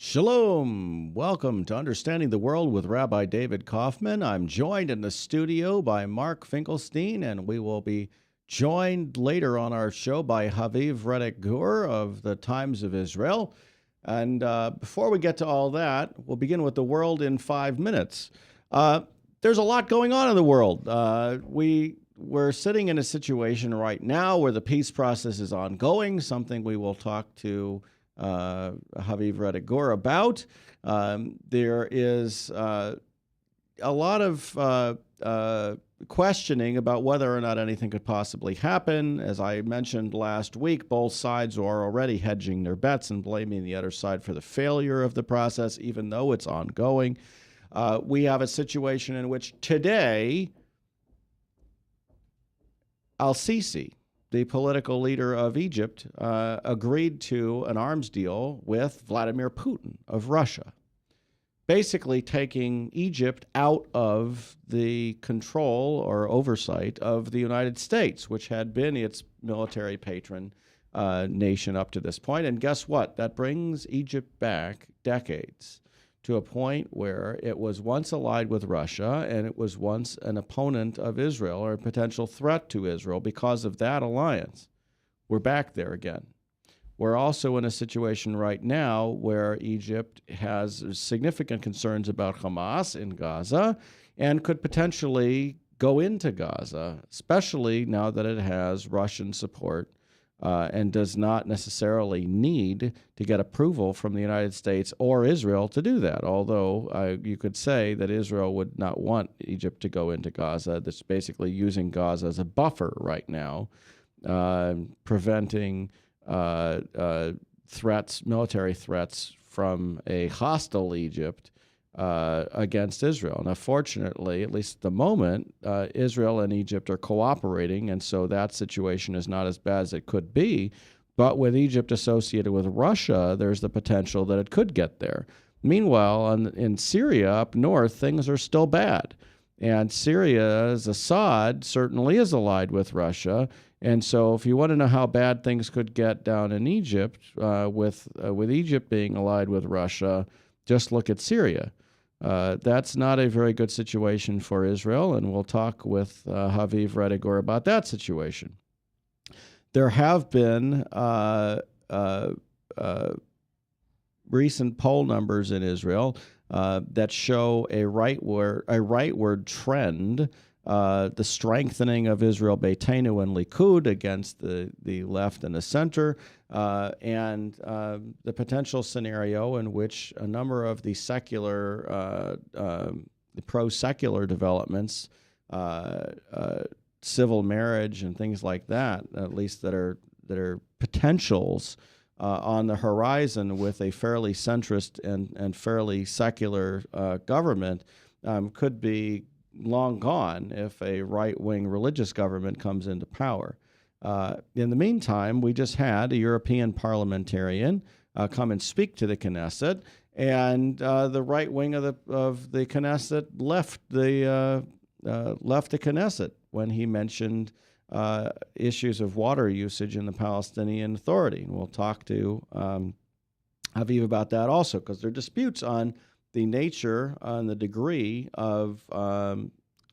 Shalom. Welcome to Understanding the World with Rabbi David Kaufman. I'm joined in the studio by Mark Finkelstein, and we will be joined later on our show by Haviv Redek Gur of the Times of Israel. And before we get to all that, we'll begin with the world in 5 minutes. There's a lot going on in the world. We're sitting in a situation right now where the peace process is ongoing, something we will talk to Haviv Redek Gur about. There is a lot of questioning about whether or not anything could possibly happen. As I mentioned last week, both sides are already hedging their bets and blaming the other side for the failure of the process, even though it's ongoing. We have a situation in which today, Al-Sisi, the political leader of Egypt, agreed to an arms deal with Vladimir Putin of Russia, basically taking Egypt out of the control or oversight of the United States, which had been its military patron nation up to this point. And guess what? That brings Egypt back decades to a point where it was once allied with Russia and it was once an opponent of Israel or a potential threat to Israel because of that alliance. We're back there again. We're also in a situation right now where Egypt has significant concerns about Hamas in Gaza and could potentially go into Gaza, especially now that it has Russian support and does not necessarily need to get approval from the United States or Israel to do that, although you could say that Israel would not want Egypt to go into Gaza. That's basically using Gaza as a buffer right now, preventing military threats from a hostile Egypt against Israel. Now, fortunately, at least at the moment, Israel and Egypt are cooperating, and so that situation is not as bad as it could be. But with Egypt associated with Russia, there's the potential that it could get there. Meanwhile, in Syria up north, things are still bad. And Syria's Assad certainly is allied with Russia. And so if you want to know how bad things could get down in Egypt, with Egypt being allied with Russia, just look at Syria. That's not a very good situation for Israel, and we'll talk with Haviv Redek Gur about that situation. There have been recent poll numbers in Israel that show a rightward trend, the strengthening of Israel Beitenu and Likud against the left and the center, and the potential scenario in which a number of the secular, the pro-secular developments, civil marriage and things like that, at least that are potentials on the horizon with a fairly centrist and fairly secular government, could be long gone if a right-wing religious government comes into power. In the meantime, we just had a European parliamentarian come and speak to the Knesset, and the right wing of the Knesset left the Knesset when he mentioned issues of water usage in the Palestinian Authority. And we'll talk to Haviv about that also, because there are disputes on the nature and the degree of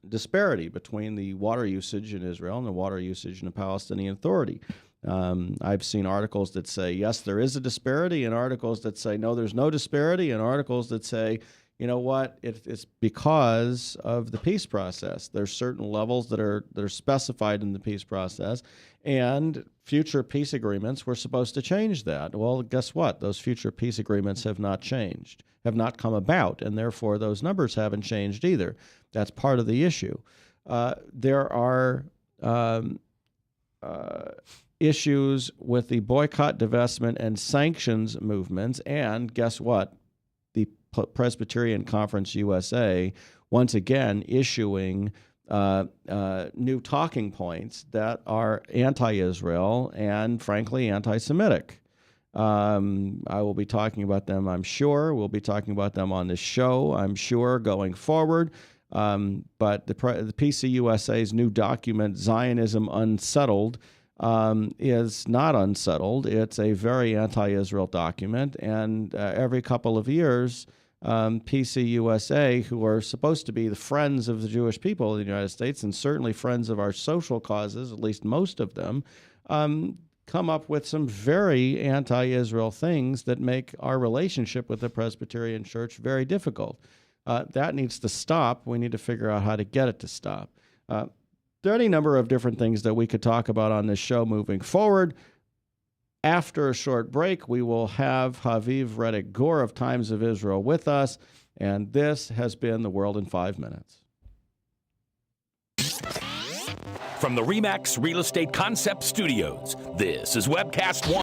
disparity between the water usage in Israel and the water usage in the Palestinian Authority. I've seen articles that say, yes, there is a disparity, and articles that say, no, there's no disparity, and articles that say, you know what, it's because of the peace process. There's certain levels that are specified in the peace process, and future peace agreements were supposed to change that. Well, guess what? Those future peace agreements have not changed, have not come about, and therefore those numbers haven't changed either. That's part of the issue. There are issues with the boycott, divestment, and sanctions movements, and guess what? The Presbyterian Conference USA once again issuing new talking points that are anti-Israel and, frankly, anti-Semitic. I will be talking about them, I'm sure. We'll be talking about them on this show, I'm sure, going forward. But the PCUSA's new document, Zionism Unsettled, is not unsettled. It's a very anti-Israel document, and every couple of years, PCUSA, who are supposed to be the friends of the Jewish people in the United States, and certainly friends of our social causes, at least most of them, come up with some very anti-Israel things that make our relationship with the Presbyterian Church very difficult. That needs to stop. We need to figure out how to get it to stop. There are any number of different things that we could talk about on this show moving forward. After a short break, we will have Haviv Reddick Gur of Times of Israel with us, and this has been The World in 5 Minutes. From the RE/MAX Real Estate Concept Studios, this is Webcast One.